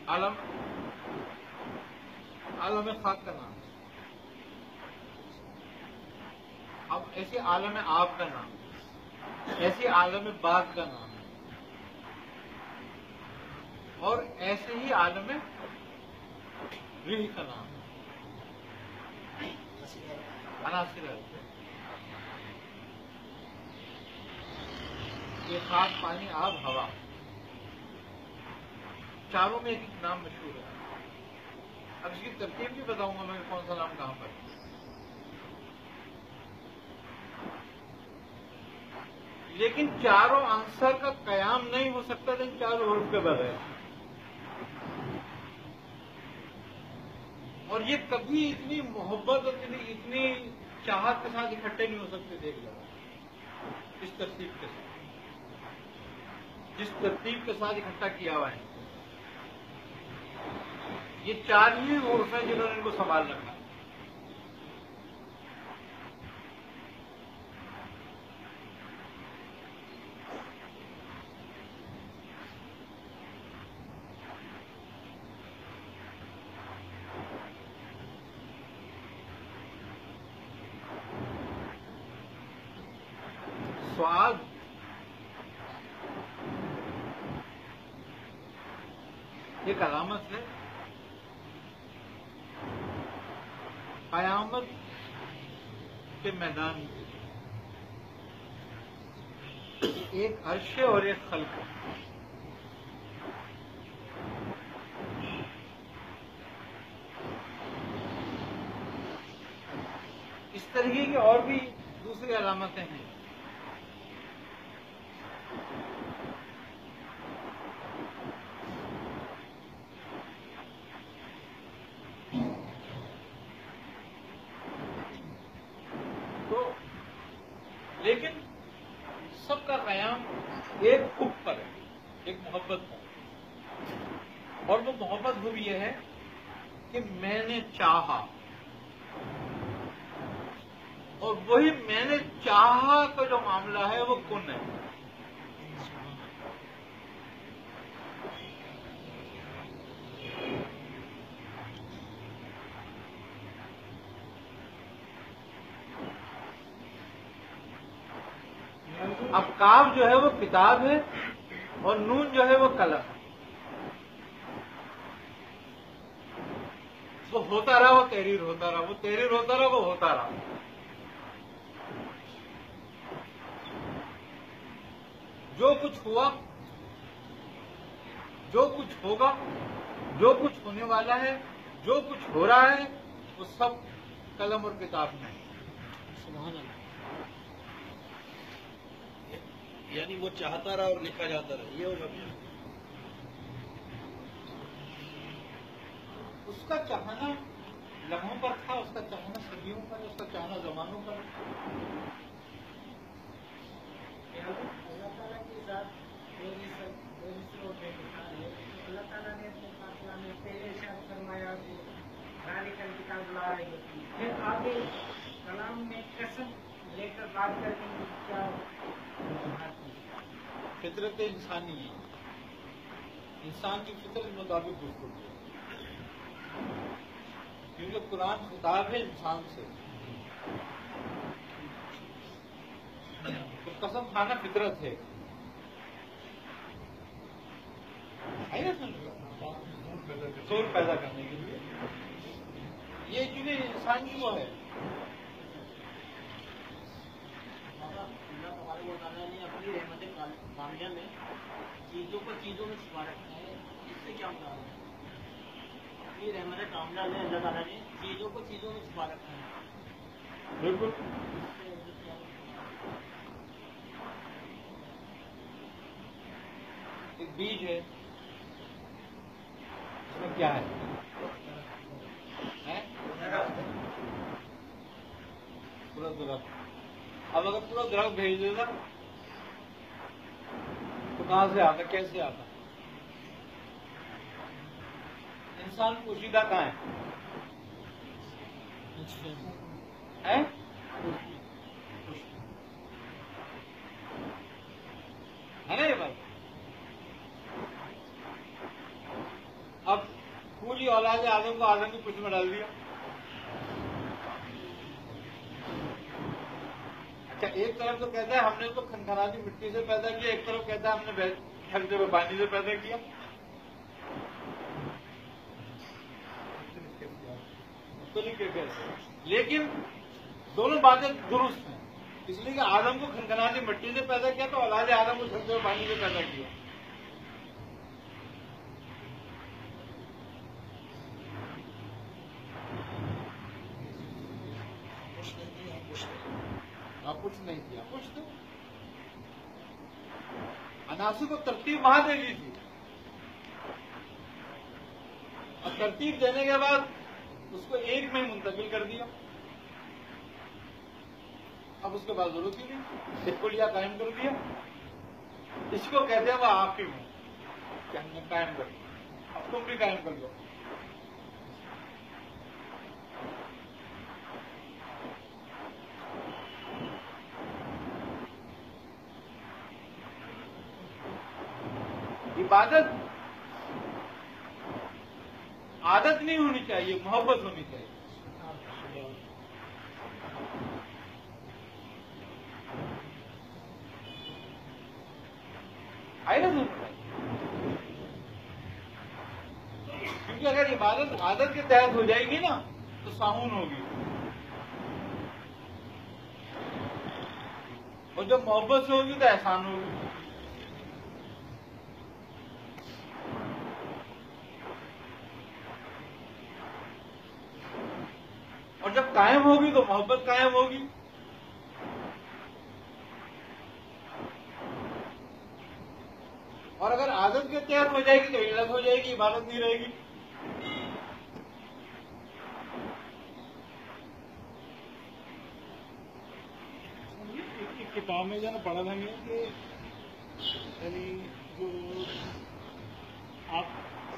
عالم خاک کا نام ہے، اب ایسے عالم آب کا نام ہے، ایسے عالم باغ کا نام ہے، اور ایسے ہی عالم ریح کا نام ہے، عناصر ہے۔ یہ خاک، پانی، آب، ہوا، چاروں میں ایک نام مشہور ہے۔ اب اس کی ترتیب بھی بتاؤں گا میں کون سا نام کہاں پر ہے۔ لیکن چاروں عنصر کا قیام نہیں ہو سکتا ان چاروں حروف کے بغیر، اور یہ کبھی اتنی محبت اور اتنی چاہت کے ساتھ اکٹھے نہیں ہو سکتے۔ دیکھ لو اس ترتیب کے ساتھ، جس ترتیب کے ساتھ اکٹھا کیا ہوا ہے، یہ چار ہی حروف ہیں جنہوں نے ان کو سنبھال رکھا ہے۔ سواد ایک علامت ہے قیامت کے میدان میں، ایک عرش اور ایک خلق ہے۔ اس طریقے کی اور بھی دوسری علامتیں ہیں۔ تو لیکن سب کا قیام ایک حب پر ہے، ایک محبت پر، اور وہ محبت حب یہ ہے کہ میں نے چاہا، اور وہی میں نے چاہا کا جو معاملہ ہے وہ کن ہے۔ اب کاف جو ہے وہ کتاب ہے، اور نون جو ہے وہ قلم ہے۔ وہ ہوتا رہا، وہ تحریر ہوتا رہا، وہ تحریر ہوتا رہا، وہ ہوتا رہا۔ جو کچھ ہوا، جو کچھ ہوگا، جو کچھ ہونے والا ہے، جو کچھ ہو رہا ہے، وہ سب قلم اور کتاب میں ہے۔ سبحان اللہ۔ یعنی وہ چاہتا رہا اور لکھا جاتا رہا، یہ ہوگا۔ اس کا چاہنا لمحوں پر تھا، اس کا چاہنا صدیوں پر، اس کا چاہنا زمانوں پر۔ اللہ تعالیٰ کی ذات اللہ تعالیٰ نے پہلے شاید فرمایا کتاب لا رہی ہے، پھر آگے کلام میں قسم لے کر بات کرنے کی کیا فطرت انسانی ہے، انسان کی فطرت کے مطابق گفتگو ہے، کیونکہ قرآن خطاب ہے انسان سے، تو قسم کھانا فطرت ہے۔ شور پیدا کرنے کے لیے یہ چونکہ انسان کی وہ ہے۔ اللہ تعالیٰ نے اپنی رحمت کاملہ میں چیزوں کو چیزوں میں چھپا رکھا ہے، اس سے کیا مراد ہے؟ اپنی رحمت کاملہ میں اللہ تعالیٰ نے چیزوں کو چیزوں میں چھپا رکھا ہے۔ بالکل ایک بیج ہے، اس میں کیا ہے؟ پورا درخت۔ اب اگر پورا درخت بھیج دے گا تو کہاں سے آتا، کیسے آتا؟ انسان پوشیدہ کہاں ہے؟ ہے نا یہ بات؟ اب औलाद आदम को आदम की पूंछ में डाल दिया। अच्छा, एक तरफ तो कहता है हमने उसको खनखनाती मिट्टी से पैदा किया, एक तरफ कहता है हमने ठगते हुए पानी से पैदा किया। लेकिन दोनों बातें दुरुस्त हैं, इसलिए कि आदम को खनखनाती मिट्टी से पैदा किया तो औलाद आदम को ठगते हुए पानी से पैदा किया। आप कुछ नहीं किया, कुछ तो अनासु को तरतीब वहां दे दी थी, और तरतीब देने के बाद उसको एक में मुंतकिल कर दिया। अब उसके बाद जरूरत ही नहीं, एक कुलिया कायम कर दिया। इसको कहते हैं वो आपकी में कि हमने कायम कर दिया, अब तुम भी कायम कर दो। इबादत आदत नहीं होनी चाहिए, मोहब्बत होनी चाहिए। आदत होनी चाहिए, क्योंकि अगर इबादत आदत के तहत हो जाएगी ना तो साहून होगी, और जब मोहब्बत से होगी तो एहसान होगी। और जब कायम होगी तो मोहब्बत कायम होगी। और अगर आदत के तहत हो जाएगी तो इल्लत हो जाएगी, इबादत नहीं रहेगी। एक किताब में जो ना पढ़ा था कि यानी जो आप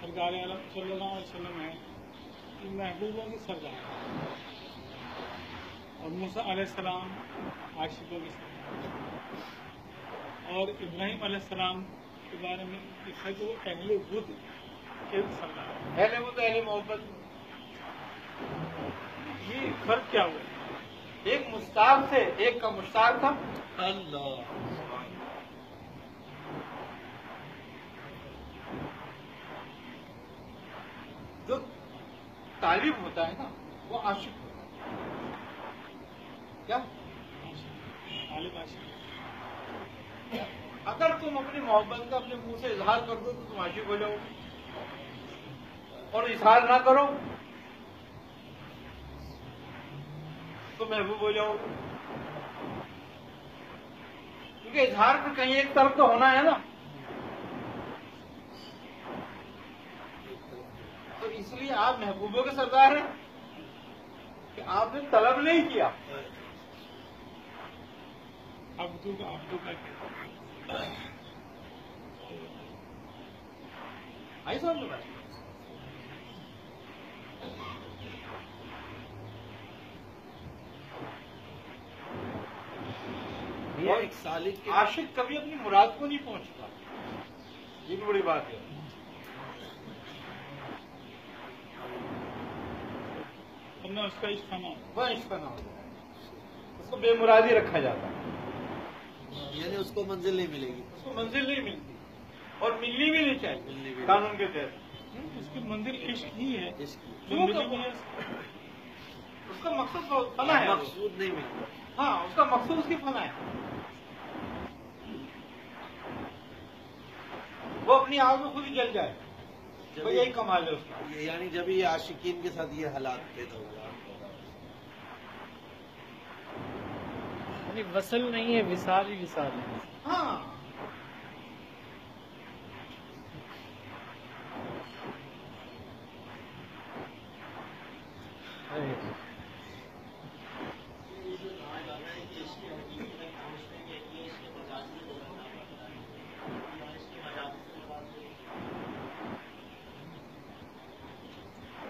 सरकार आलम सल्लल्लाहु अलैहि वसल्लम है कि महबूबों की सरकार और मूसा अलैहिस्सलाम आशिकों की सरकार, और इब्राहिम अलैहिस्सलाम के बारे में लिखा कि वो अहले बुद्ध के सरकार, अहले बुद्ध अहले मोहब्बत। ये फर्क क्या हुआ? एक मुश्ताक थे, एक का मुश्ताक था अल्लाह। जो तालिब होता है ना वो आशिक होता है। क्या तालिब आशिक। अगर तुम अपनी मोहब्बत का अपने मुंह से इजहार कर दो तो तुम आशिक हो जाओगे, और इजहार ना करो तो महबूब हो जाओगे, क्योंकि इजहार का कहीं एक तरफ तो होना है ना। तो इसलिए आप महबूबों के सरदार हैं कि आपने तलब नहीं किया। अब्दू का आई समझ लो। और एक सालिक के आशिक कभी अपनी मुराद को नहीं पहुंचता, ये भी बड़ी बात है। वरना उसका इश्क ना हो। वह इश्क ना हो जाए, उसको बेमुरादी रखा जाता है, यानी उसको मंजिल नहीं मिलेगी। उसको मंजिल नहीं मिलती, और मिलनी भी नहीं मिलनी चाहिए भी कानून के तहत। उसकी मंदिर इश्क ही है, इसकी जो क्यों मिली है उसका मकसद तो फना है। मकसूद नहीं मिलता। हाँ, उसका मकसद उसकी फना है। वो अपनी आग में खुद ही जल जाए, वो यही कमाल है उसका। यानी जब ये आशिकीन के साथ ये हालात पैदा हुआ। वसल नहीं है, विसाल ही विसाल है। हाँ,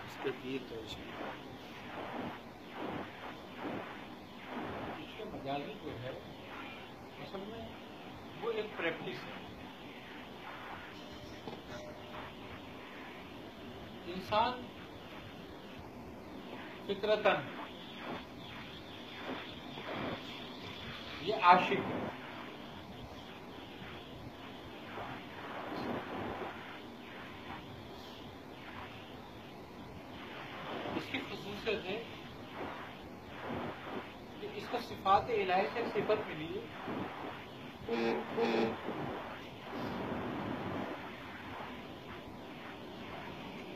इसके तीर तो मजाजी जो है असल में वो एक प्रैक्टिस है। इंसान فطرتن یہ عاشق ہے. اس کی خصوصیت ہے کہ اس کو صفات الہی سے صفت ملی ہے.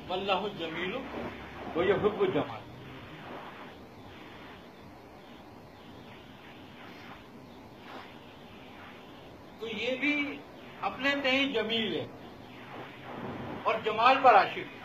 واللہ جمیل ویحب الجمال. تو یہ بھی اپنے تئیں جمیل ہے اور جمال پر عاشق ہے.